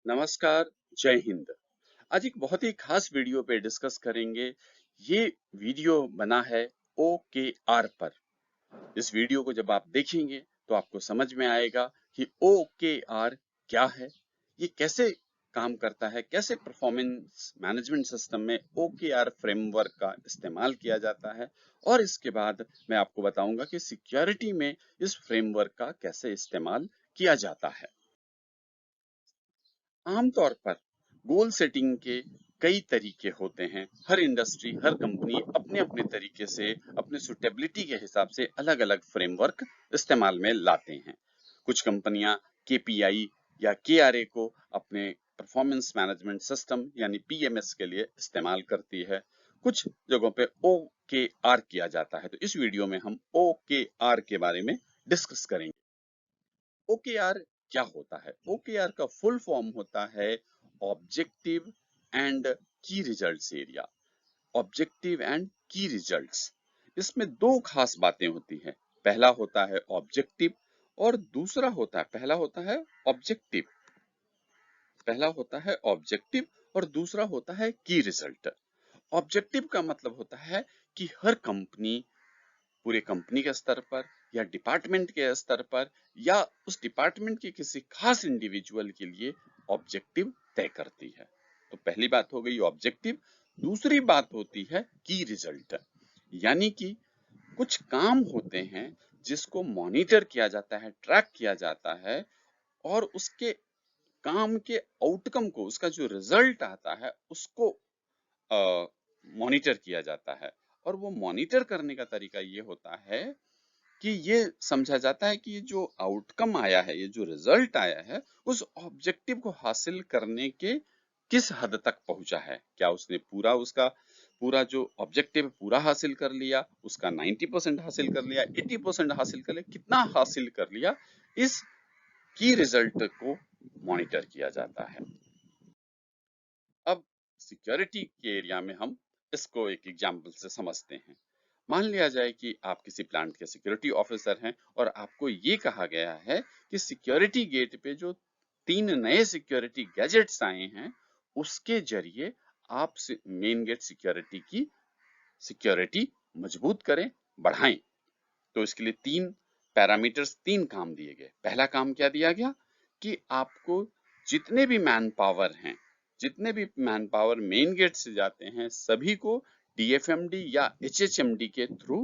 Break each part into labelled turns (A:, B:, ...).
A: नमस्कार, जय हिंद। आज एक बहुत ही खास वीडियो पे डिस्कस करेंगे। ये वीडियो बना है OKR पर। इस वीडियो को जब आप देखेंगे तो आपको समझ में आएगा कि OKR क्या है, ये कैसे काम करता है, कैसे परफॉर्मेंस मैनेजमेंट सिस्टम में OKR फ्रेमवर्क का इस्तेमाल किया जाता है और इसके बाद मैं आपको बताऊंगा कि सिक्योरिटी में इस फ्रेमवर्क का कैसे इस्तेमाल किया जाता है। आमतौर पर गोल सेटिंग के कई तरीके होते हैं। हर इंडस्ट्री, हर कंपनी अपने अपने तरीके से, अपने सुटेबिलिटी के हिसाब से अलग अलग फ्रेमवर्क इस्तेमाल में लाते हैं। कुछ कंपनियां KPI या KRA को अपने परफॉर्मेंस मैनेजमेंट सिस्टम यानी PMS के लिए इस्तेमाल करती है। कुछ जगहों पे OKR किया जाता है। तो इस वीडियो में हम OKR के बारे में डिस्कस करेंगे। OKR क्या होता है? OKR का फुल फॉर्म होता है ऑब्जेक्टिव एंड की रिजल्ट्स एरिया। ऑब्जेक्टिव एंड की रिजल्ट्स, इसमें दो खास बातें होती हैं। पहला होता है ऑब्जेक्टिव और दूसरा होता है ऑब्जेक्टिव। पहला होता है ऑब्जेक्टिव और दूसरा होता है की रिजल्ट। ऑब्जेक्टिव का मतलब होता है कि हर कंपनी पूरे कंपनी के स्तर पर या डिपार्टमेंट के स्तर पर या उस डिपार्टमेंट के किसी खास इंडिविजुअल के लिए ऑब्जेक्टिव तय करती है। तो पहली बात हो गई ऑब्जेक्टिव। दूसरी बात होती है की रिजल्ट, यानी कि कुछ काम होते हैं जिसको मॉनिटर किया जाता है, ट्रैक किया जाता है और उसके काम के आउटकम को, उसका जो रिजल्ट आता है उसको मॉनिटर किया जाता है। और वो मॉनिटर करने का तरीका ये होता है कि ये समझा जाता है कि ये जो आउटकम आया है, ये जो रिजल्ट आया है, उस ऑब्जेक्टिव को हासिल करने के किस हद तक पहुंचा है। क्या उसने पूरा जो ऑब्जेक्टिव पूरा हासिल कर लिया, उसका 90% हासिल कर लिया, 80% हासिल कर लिया, कितना हासिल कर लिया, इस की रिजल्ट को मॉनिटर किया जाता है। अब सिक्योरिटी के एरिया में हम इसको एक एग्जाम्पल से समझते हैं। मान लिया जाए कि आप किसी प्लांट के सिक्योरिटी ऑफिसर हैं और आपको ये कहा गया है कि सिक्योरिटी गेट पे जो 3 नए सिक्योरिटी गैजेट्स आए हैं, उसके जरिए आप मेन गेट सिक्योरिटी की सिक्योरिटी मजबूत करें, बढ़ाएं। तो इसके लिए 3 पैरामीटर्स, 3 काम दिए गए। पहला काम क्या दिया गया कि आपको जितने भी मैन पावर हैं, जितने भी मैन पावर मेन गेट से जाते हैं, सभी को DFMD या HHMD के थ्रू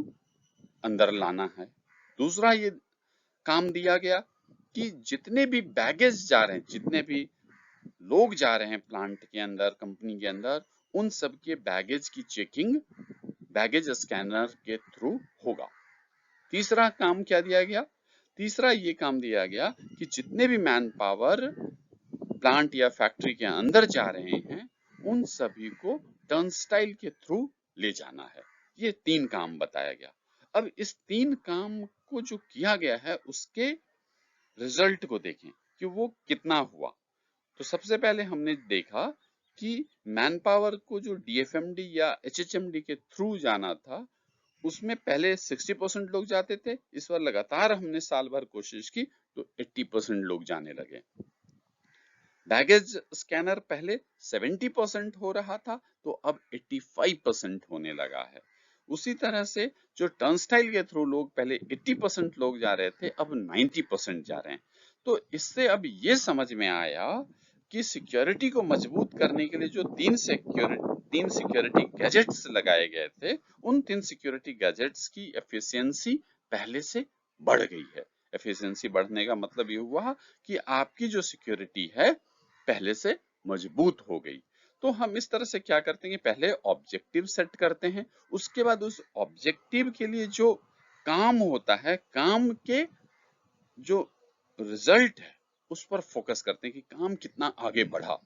A: अंदर लाना है। दूसरा ये काम दिया गया कि जितने भी बैगेज जा रहे हैं, जितने भी लोग जा रहे हैं प्लांट के अंदर, कंपनी के अंदर, उन सब के बैगेज की चेकिंग बैगेज स्कैनर के थ्रू होगा। तीसरा काम क्या दिया गया? तीसरा ये काम दिया गया कि जितने भी मैन पावर प्लांट या फैक्ट्री के अंदर जा रहे हैं, उन सभी को टर्नस्टाइल के थ्रू ले जाना है। ये 3 काम बताया गया। अब इस 3 काम को जो किया गया है, उसके रिजल्ट को देखें कि वो कितना हुआ। तो सबसे पहले हमने देखा कि मैन पावर को जो DFMD या HHMD के थ्रू जाना था, उसमें पहले 60% लोग जाते थे। इस बार लगातार हमने साल भर कोशिश की तो 80% लोग जाने लगे। बैगेज स्कैनर पहले 70% हो रहा था, तो अब 85% होने लगा है। उसी तरह से जो टर्नस्टाइल के थ्रू लोग पहले 80% लोग जा रहे थे, अब 90% जा रहे हैं। तो इससे अब ये समझ में आया कि सिक्योरिटी को मजबूत करने के लिए जो तीन सिक्योरिटी गैजेट्स लगाए गए थे, उन 3 सिक्योरिटी गैजेट्स की एफिशिएंसी पहले से बढ़ गई है। एफिशिएंसी बढ़ने का मतलब ये हुआ कि आपकी जो सिक्योरिटी है पहले से मजबूत हो गई। तो हम इस तरह से क्या करते हैं कि पहले ऑब्जेक्टिव सेट करते हैं, उसके बाद उस ऑब्जेक्टिव के लिए जो काम होता है, काम के जो रिजल्ट है, उस पर फोकस करते हैं कि काम कितना आगे बढ़ा,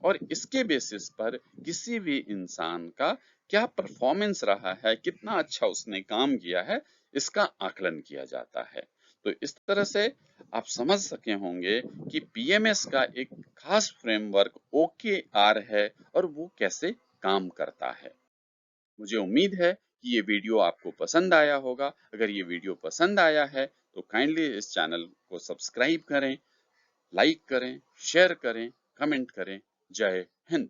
A: और इसके बेसिस पर किसी भी इंसान का क्या परफॉर्मेंस रहा है, कितना अच्छा उसने काम किया है, इसका आकलन किया जाता है। तो इस तरह से आप समझ सके होंगे कि PMS का एक खास फ्रेमवर्क OKR है और वो कैसे काम करता है। मुझे उम्मीद है कि ये वीडियो आपको पसंद आया होगा। अगर ये वीडियो पसंद आया है तो काइंडली इस चैनल को सब्सक्राइब करें, लाइक करें, शेयर करें, कमेंट करें। जय हिंद।